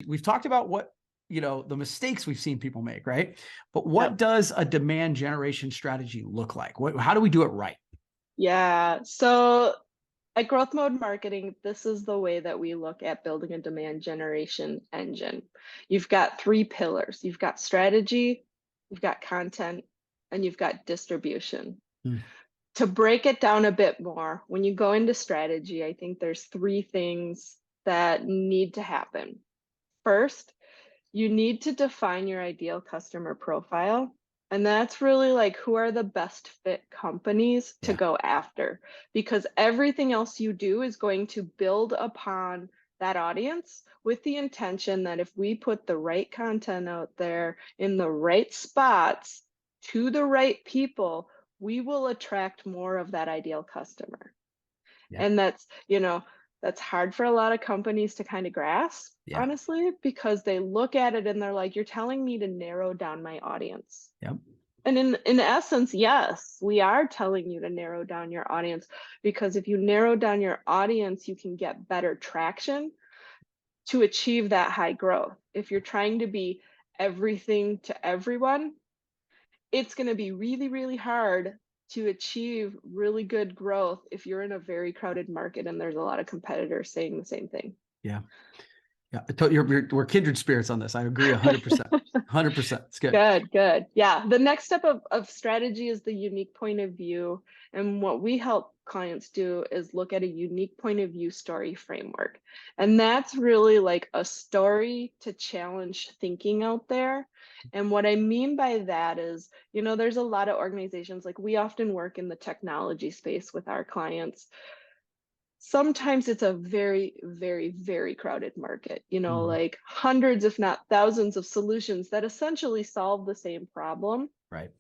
we've talked about what, the mistakes we've seen people make, right? But what Yep. does a demand generation strategy look like? How do we do it right? Yeah. So at Growth Mode Marketing, this is the way that we look at building a demand generation engine. You've got three pillars. You've got strategy, you've got content, and you've got distribution. Mm, To break it down a bit more, when you go into strategy, I think there's three things that need to happen. First, you need to define your ideal customer profile. And that's really like who are the best fit companies to yeah. go after, because everything else you do is going to build upon that audience with the intention that if we put the right content out there in the right spots to the right people, we will attract more of that ideal customer. Yeah. And that's hard for a lot of companies to kind of grasp, Yeah. honestly, because they look at it and they're like, you're telling me to narrow down my audience. Yep. And in essence, yes, we are telling you to narrow down your audience, because if you narrow down your audience, you can get better traction to achieve that high growth. If you're trying to be everything to everyone, it's going to be really, really hard to achieve really good growth if you're in a very crowded market and there's a lot of competitors saying the same thing. Yeah. Yeah. We're kindred spirits on this. I agree 100%. 100%. It's good. Good, good. Yeah. The next step of strategy is the unique point of view. And what we help clients do is look at a unique point of view story framework. And that's really like a story to challenge thinking out there. And what I mean by that is, there's a lot of organizations, like we often work in the technology space with our clients. Sometimes it's a very, very, very crowded market, Mhm. like hundreds, if not thousands of solutions that essentially solve the same problem. Right.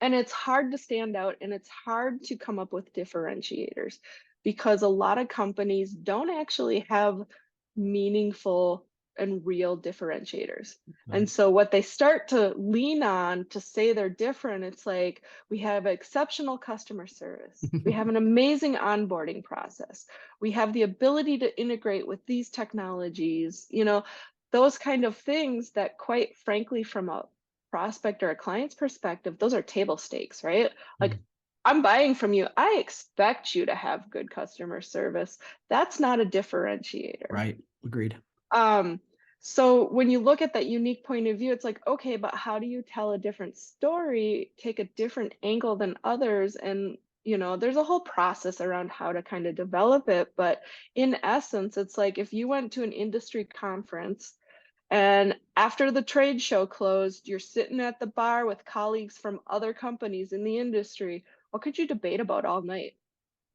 And it's hard to stand out and it's hard to come up with differentiators because a lot of companies don't actually have meaningful and real differentiators. Right. And so what they start to lean on to say they're different, it's like we have exceptional customer service. We have an amazing onboarding process. We have the ability to integrate with these technologies, those kind of things that quite frankly from a prospect or a client's perspective, those are table stakes, right? Like, Mm. I'm buying from you. I expect you to have good customer service. That's not a differentiator. Right. Agreed. Um, so when you look at that unique point of view, it's like, okay, but how do you tell a different story, take a different angle than others? And, there's a whole process around how to kind of develop it. But in essence, it's like if you went to an industry conference and after the trade show closed, you're sitting at the bar with colleagues from other companies in the industry. What could you debate about all night?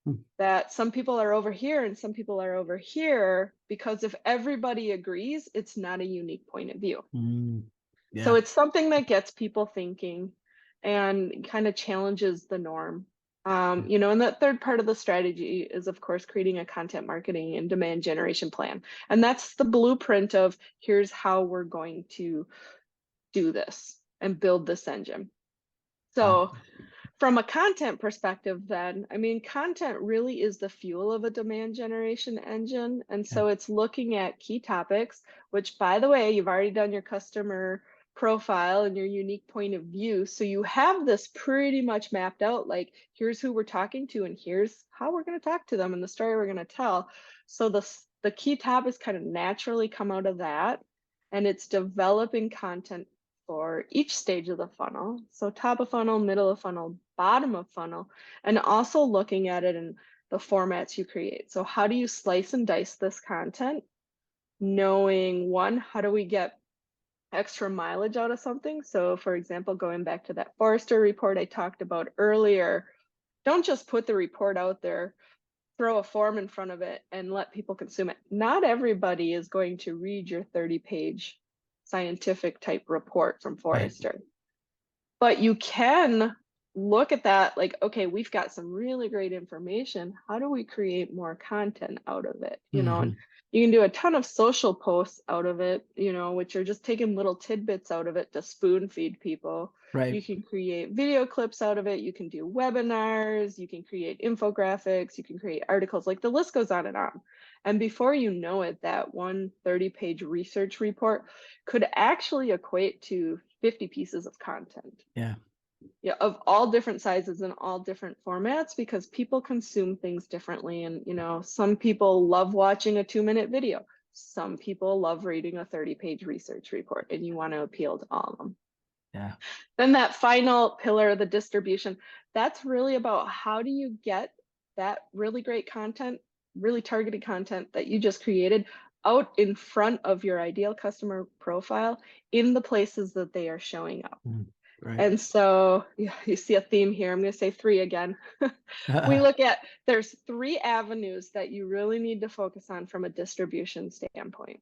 Mm. That some people are over here and some people are over here, because if everybody agrees, it's not a unique point of view. Mm. So Yeah. it's something that gets people thinking and kind of challenges the norm. And the third part of the strategy is, of course, creating a content marketing and demand generation plan. And that's the blueprint of here's how we're going to do this and build this engine. Wow. So from a content perspective, then, I mean, content really is the fuel of a demand generation engine. And Yeah. so it's looking at key topics, which, by the way, you've already done your customer profile and your unique point of view. So you have this pretty much mapped out, like, here's who we're talking to, and here's how we're going to talk to them and the story we're going to tell. So the key topics kind of naturally come out of that. And it's developing content for each stage of the funnel. So top of funnel, middle of funnel, bottom of funnel, and also looking at it in the formats you create. So how do you slice and dice this content? Knowing one, how do we get extra mileage out of something? So for example, going back to that Forrester report I talked about earlier, don't just put the report out there, throw a form in front of it and let people consume it. Not everybody is going to read your 30-page scientific type report from Right. Forrester. But you can look at that like, okay, we've got some really great information. How do we create more content out of it? And Hmm. you can do a ton of social posts out of it, which are just taking little tidbits out of it to spoon feed people. Right. You can create video clips out of it. You can do webinars. You can create infographics. You can create articles. Like the list goes on. And before you know it, that one 30-page research report could actually equate to 50 pieces of content. Yeah. Yeah, of all different sizes and all different formats, because people consume things differently. And, some people love watching a 2-minute video. Some people love reading a 30-page research report, and you want to appeal to all of them. Yeah. Then that final pillar, the distribution, that's really about how do you get that really great content, really targeted content that you just created out in front of your ideal customer profile in the places that they are showing up. Right. And so you see a theme here. I'm going to say 3 again. There's 3 avenues that you really need to focus on from a distribution standpoint.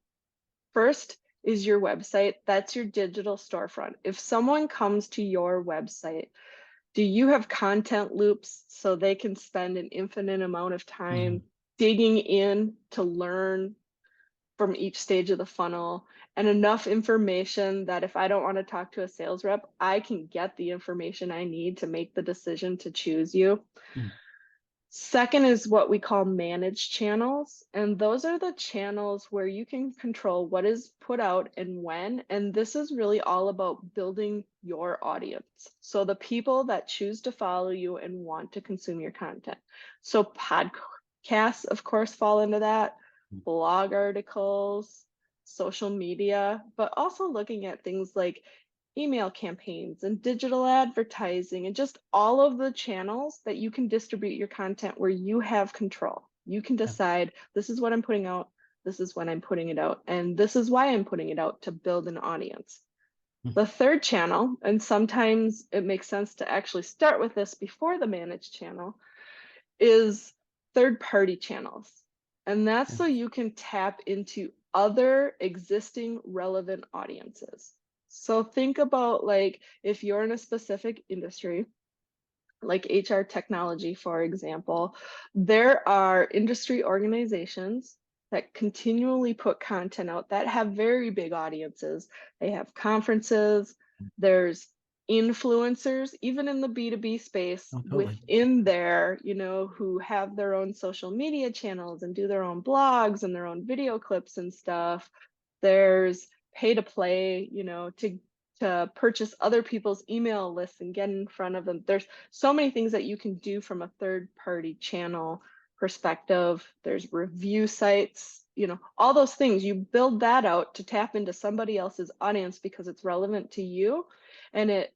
First is your website. That's your digital storefront. If someone comes to your website, do you have content loops so they can spend an infinite amount of time digging in to learn from each stage of the funnel, and enough information that if I don't want to talk to a sales rep, I can get the information I need to make the decision to choose you? Second is what we call managed channels. And those are the channels where you can control what is put out and when. And this is really all about building your audience. So the people that choose to follow you and want to consume your content. So podcasts, of course, fall into that, blog articles, social media, but also looking at things like email campaigns and digital advertising and just all of the channels that you can distribute your content where you have control. You can decide, this is what I'm putting out, this is when I'm putting it out, and this is why I'm putting it out, to build an audience. The third channel, and sometimes it makes sense to actually start with this before the managed channel, is third-party channels. And that's so you can tap into other existing relevant audiences. So think about, like, if you're in a specific industry, like HR technology, for example, there are industry organizations that continually put content out that have very big audiences. They have conferences, there's influencers, even in the B2B space within there, who have their own social media channels and do their own blogs and their own video clips and stuff. There's pay to play, to purchase other people's email lists and get in front of them. There's so many things that you can do from a third-party channel perspective. There's review sites, all those things. You build that out to tap into somebody else's audience because it's relevant to you, and it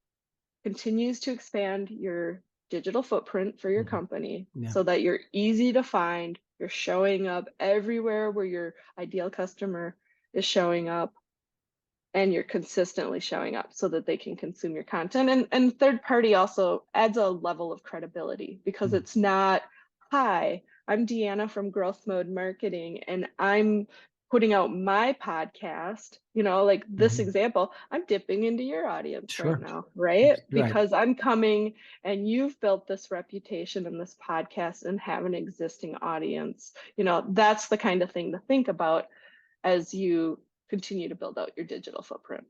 continues to expand your digital footprint for your company so that you're easy to find. You're showing up everywhere where your ideal customer is showing up, and you're consistently showing up so that they can consume your content. And third party also adds a level of credibility because it's not, hi, I'm Deanna from Growth Mode Marketing, and I'm putting out my podcast, like this example, I'm dipping into your audience right now, right? Because I'm coming and you've built this reputation in this podcast and have an existing audience. That's the kind of thing to think about as you continue to build out your digital footprint.